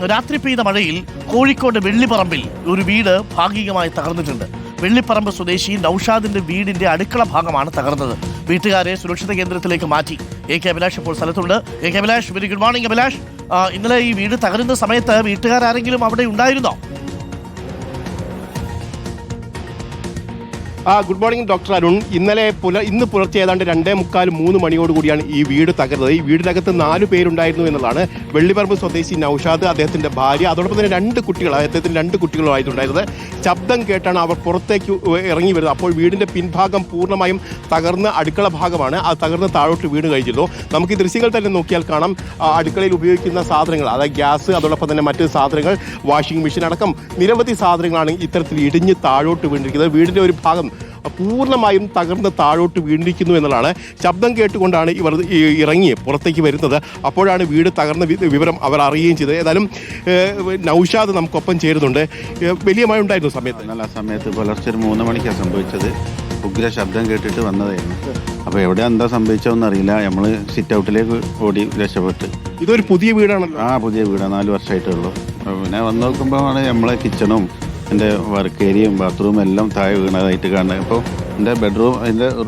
രാത്രി പെയ്ത മഴയിൽ കോഴിക്കോട് വെള്ളിപ്പറമ്പിൽ ഒരു വീട് ഭാഗികമായി തകർന്നിട്ടുണ്ട്. വെള്ളിപ്പറമ്പ് സ്വദേശി നൌഷാദിന്റെ വീടിന്റെ അടുക്കള ഭാഗമാണ് തകർന്നത്. വീട്ടുകാരെ സുരക്ഷിത കേന്ദ്രത്തിലേക്ക് മാറ്റി. എ കെ അഭിലാഷ് ഇപ്പോൾ സ്ഥലത്തുണ്ട്. A K Abhilash, very good morning Abhilash. ഇന്നലെ ഈ വീട് തകരുന്ന സമയത്ത് വീട്ടുകാരെങ്കിലും അവിടെ ഉണ്ടായിരുന്നോ? Good morning doctor Arun. ഇന്ന് പുലർച്ചെ ഏതാണ്ട് 2:45-3 മണിയോടുകൂടിയാണ് ഈ വീട് തകർന്നത്. ഈ വീടിനകത്ത് 4 പേരുണ്ടായിരുന്നു എന്നതാണ്. വെള്ളിപ്പറമ്പ് സ്വദേശി നൌഷാദ്, അദ്ദേഹത്തിന്റെ ഭാര്യ, അതോടൊപ്പം തന്നെ 2 കുട്ടികൾ, അദ്ദേഹത്തിന് 2 കുട്ടികളുമായിട്ടുണ്ടായിരുന്നത്. ശബ്ദം കേട്ടാണ് അവർ പുറത്തേക്ക് ഇറങ്ങി വരുന്നത്. അപ്പോൾ വീടിന്റെ പിൻഭാഗം പൂർണ്ണമായും തകർന്ന് അടുക്കള ഭാഗമാണ്. അത് തകർന്ന് താഴോട്ട് വീണ് കഴിഞ്ഞിരുന്നു. നമുക്ക് ഈ ദൃശ്യങ്ങൾ തന്നെ നോക്കിയാൽ കാണാം. അടുക്കളയിൽ ഉപയോഗിക്കുന്ന സാധനങ്ങൾ, അതായത് ഗ്യാസ്, അതോടൊപ്പം തന്നെ മറ്റ് സാധനങ്ങൾ, വാഷിംഗ് മെഷീൻ അടക്കം നിരവധി സാധനങ്ങളാണ് ഇത്തരത്തിൽ ഇടിഞ്ഞ് താഴോട്ട് വീണിരിക്കുന്നത്. വീടിന്റെ ഒരു ഭാഗം പൂർണ്ണമായും തകർന്ന് താഴോട്ട് വീണിരിക്കുന്നു എന്നുള്ളതാണ്. ശബ്ദം കേട്ടുകൊണ്ടാണ് ഇവർ ഇറങ്ങി പുറത്തേക്ക് വരുന്നത്. അപ്പോഴാണ് വീട് തകർന്ന വിവരം അവർ അറിയുകയും ചെയ്തത്. ഏതായാലും നൌഷാദ് നമുക്കൊപ്പം ചേരുന്നുണ്ട്. വലിയ മഴ ഉണ്ടായിരുന്നു സമയത്ത് പുലർച്ചെ 3 മണിക്കാണ് സംഭവിച്ചത്. ഉഗ്ര ശബ്ദം കേട്ടിട്ട് വന്നതായിരുന്നു. അപ്പോൾ എവിടെ എന്താ സംഭവിച്ചതെന്ന് അറിയില്ല. നമ്മൾ സിറ്റ് ഔട്ടിലേക്ക് ഓടി രക്ഷപ്പെട്ട്. ഇതൊരു പുതിയ വീടാണല്ലോ? പുതിയ വീടാണ്, 4 വർഷമായിട്ടേ ഉള്ളൂ. പിന്നെ വന്ന് നോക്കുമ്പോഴാണ് നമ്മളെ കിച്ചണും എൻ്റെ വർക്ക് ഏരിയയും ബാത്റൂമും എല്ലാം താഴെ വീണതായിട്ട് കാണുന്നത്. അപ്പോൾ എൻ്റെ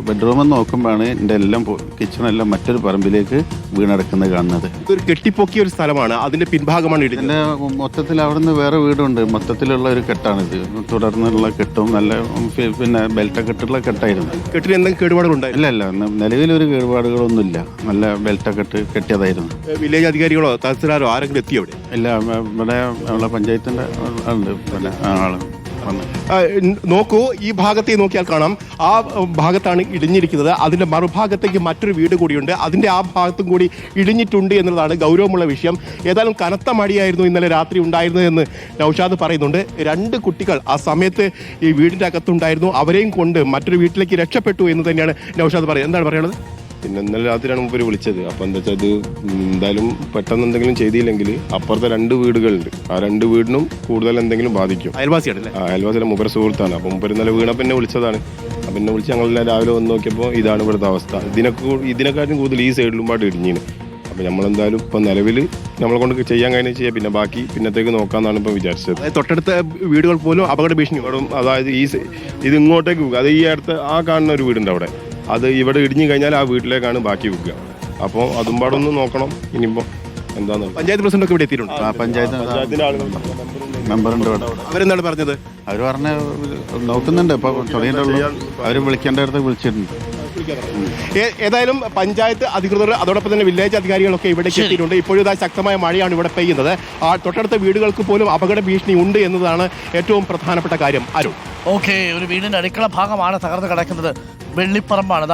ബെഡ്റൂമെന്ന് നോക്കുമ്പോഴാണ് എൻ്റെ എല്ലാം കിച്ചണെല്ലാം മറ്റൊരു പറമ്പിലേക്ക് വീണടക്കുന്നത് കാണുന്നത്. ഒരു കെട്ടിപ്പൊക്കിയ ഒരു സ്ഥലമാണ്, അതിന്റെ പിൻഭാഗമാണ് ഇതിൻ്റെ മൊത്തത്തിൽ അവിടെ നിന്ന് വേറെ വീടുണ്ട്. മൊത്തത്തിലുള്ള ഒരു കെട്ടാണിത്. തുടർന്നുള്ള കെട്ടും നല്ല പിന്നെ ബെൽറ്റൊക്കെ ഇട്ടുള്ള കെട്ടായിരുന്നു. കെട്ടിന് എന്തെങ്കിലും കേടുപാടുകളുണ്ട്? ഇല്ല, നിലവിലൊരു കേടുപാടുകളൊന്നുമില്ല. നല്ല ബെൽറ്റൊക്കെ ഇട്ട് കെട്ടിയതായിരുന്നു. വില്ലേജ് അധികാരികളോ തഹസിൽദാരോ ആരെങ്കിലും എത്തിയോ അവിടെ? ഇല്ല, ഇവിടെ നമ്മളെ പഞ്ചായത്തിൻ്റെ ഉണ്ട് പിന്നെ ആള്. നോക്കൂ, ഈ ഭാഗത്തേക്ക് നോക്കിയാൽ കാണാം, ആ ഭാഗത്താണ് ഇടിഞ്ഞിരിക്കുന്നത്. അതിന്റെ മറുഭാഗത്തേക്ക് മറ്റൊരു വീട് കൂടിയുണ്ട്. അതിന്റെ ആ ഭാഗത്തും കൂടി ഇടിഞ്ഞിട്ടുണ്ട് എന്നുള്ളതാണ് ഗൗരവമുള്ള വിഷയം. ഏതായാലും കനത്ത മഴയായിരുന്നു ഇന്നലെ രാത്രി ഉണ്ടായിരുന്നതെന്ന് നൌഷാദ് പറയുന്നുണ്ട്. 2 കുട്ടികൾ ആ സമയത്ത് ഈ വീടിന്റെ അകത്തുണ്ടായിരുന്നു. അവരെയും കൊണ്ട് മറ്റൊരു വീട്ടിലേക്ക് രക്ഷപ്പെട്ടു എന്ന് തന്നെയാണ് നൌഷാദ് പറയുന്നത്. എന്താണ് പറയുന്നത്? പിന്നെ ഇന്നലെ രാത്രിയാണ് മുമ്പ് വിളിച്ചത്. അപ്പം എന്താ വെച്ചാൽ ഇത് എന്തായാലും പെട്ടെന്ന് എന്തെങ്കിലും ചെയ്തില്ലെങ്കിൽ അപ്പുറത്തെ 2 വീടുകളുണ്ട്. ആ 2 വീടിനും കൂടുതൽ എന്തെങ്കിലും ബാധിക്കും. അയൽവാസിയാണ്? അയൽവാസിയുടെ മുമ്പര സുഹൃത്താണ്. അപ്പം മുമ്പ് ഇന്നലെ വീണപ്പം എന്നെ വിളിച്ചതാണ്. അപ്പം എന്നെ വിളിച്ച് ഞങ്ങളെല്ലാം രാവിലെ വന്ന് നോക്കിയപ്പോൾ ഇതാണ് ഇവിടുത്തെ അവസ്ഥ. ഇതിനെക്കാട്ടും കൂടുതൽ ഈ സൈഡിലും പാട്ട് ഇടിഞ്ഞീന്. അപ്പം നമ്മളെന്തായാലും ഇപ്പം നിലവിൽ നമ്മളെ കൊണ്ട് ചെയ്യാൻ കഴിഞ്ഞ ചെയ്യാം. പിന്നെ ബാക്കി പിന്നത്തേക്ക് നോക്കാമെന്നാണ് ഇപ്പം വിചാരിച്ചത്. തൊട്ടടുത്ത വീടുകൾ പോലും അപകട ഭീഷണി. അതായത് ഇത് ഇങ്ങോട്ടേക്ക് വെക്കുക. അത് ഈ അടുത്ത് ആ കാണുന്ന ഒരു വീടുണ്ട് അവിടെ. അത് ഇവിടെ ഇടിഞ്ഞു കഴിഞ്ഞാൽ ആ വീട്ടിലേക്കാണ് ബാക്കി വെക്കുക. അപ്പോൾ അതും പാടൊന്ന് നോക്കണം. ഇനിയിപ്പോൾ എന്താന്ന് പഞ്ചായത്ത് പ്രസിഡന്റ് ഒക്കെ ഇവിടെ എത്തിയിട്ടുണ്ട്. പഞ്ചായത്തിന്റെ ആളുകൾ മെമ്പറുണ്ട്. അവരെന്താണ് പറഞ്ഞത്? അവർ പറഞ്ഞ നോക്കുന്നുണ്ട്. ഇപ്പോൾ തുടങ്ങിയിട്ടുള്ളൂ. അവർ വിളിക്കേണ്ടടുത്ത് വിളിച്ചിട്ടുണ്ട്. ഏതായാലും പഞ്ചായത്ത് അധികൃതർ, അതോടൊപ്പം തന്നെ വില്ലേജ് അധികാരികളൊക്കെ ഇവിടെ എത്തിയിട്ടുണ്ട്. ഇപ്പോഴും ഇതാ ശക്തമായ മഴയാണ് ഇവിടെ പെയ്യുന്നത്. തൊട്ടടുത്ത വീടുകൾക്ക് പോലും അപകട ഭീഷണി ഉണ്ട് എന്നതാണ് ഏറ്റവും പ്രധാനപ്പെട്ട കാര്യം. അരുൺ, ഒരു വീടിന്റെ അടുക്കള ഭാഗമാണ് തകർന്ന് കിടക്കുന്നത്. വെള്ളിപ്പറമ്പാണ്.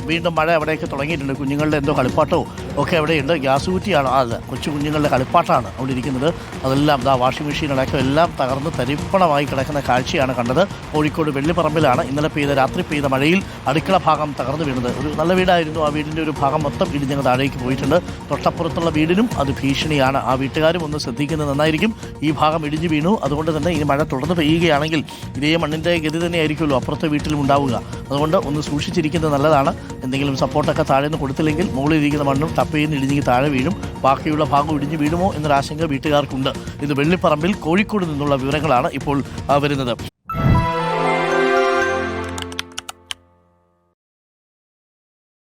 വീണ്ടും മഴ അവിടേക്ക് തുടങ്ങിയിട്ടുണ്ട്. കുഞ്ഞുങ്ങളുടെ എന്തോ കളിപ്പാട്ടവും ഒക്കെ അവിടെയുണ്ട്. ഗ്യാസ് കുറ്റിയാണ്, കൊച്ചു കുഞ്ഞുങ്ങളുടെ കളിപ്പാട്ടാണ് അവിടെ ഇരിക്കുന്നത്. അതെല്ലാം വാഷിംഗ് മെഷീൻ അടക്കം എല്ലാം തകർന്ന് തരിപ്പണമായി കിടക്കുന്ന കാഴ്ചയാണ് കണ്ടത്. കോഴിക്കോട് വെള്ളിപ്പറമ്പിലാണ് ഇന്നലെ രാത്രി പെയ്ത മഴയിൽ അടുക്കള ഭാഗം തകർന്നു വീണത്. ഒരു നല്ല വീടായിരുന്നു. ആ വീടിൻ്റെ ഒരു ഭാഗം മൊത്തം ഇടിഞ്ഞങ്ങ് താഴേക്ക് പോയിട്ടുണ്ട്. തൊട്ടപ്പുറത്തുള്ള വീടിനും അത് ഭീഷണിയാണ്. ആ വീട്ടുകാരും ഒന്ന് ശ്രദ്ധിക്കുന്നത് നന്നായിരിക്കും. ഈ ഭാഗം ഇടിഞ്ഞു വീണു. അതുകൊണ്ട് തന്നെ ഈ മഴ തുടർന്ന് പെയ്യുകയാണെങ്കിൽ ഇതേ മണ്ണിൻ്റെ ഗതി തന്നെയായിരിക്കുമല്ലോ അപ്പുറത്തെ വീട്ടിലും ഉണ്ടാവുക. അതുകൊണ്ട് ഒന്ന് സൂക്ഷിച്ചിരിക്കുന്നത് നല്ലതാണ്. എന്തെങ്കിലും സപ്പോർട്ടൊക്കെ താഴെ നിന്ന് കൊടുത്തില്ലെങ്കിൽ മുകളിൽ ഇരിക്കുന്ന മണ്ണും ടപ്പയിൽ ഇടിഞ്ഞ് താഴെ വീഴും. ബാക്കിയുള്ള ഭാഗം ഇടിഞ്ഞ് വീഴുമോ എന്നൊരാശങ്ക വീട്ടുകാർക്കുണ്ട്. ഇത് വെള്ളിപ്പറമ്പിൽ കോഴിക്കോട് നിന്നുള്ള വിവരങ്ങളാണ് ഇപ്പോൾ വരുന്നത്.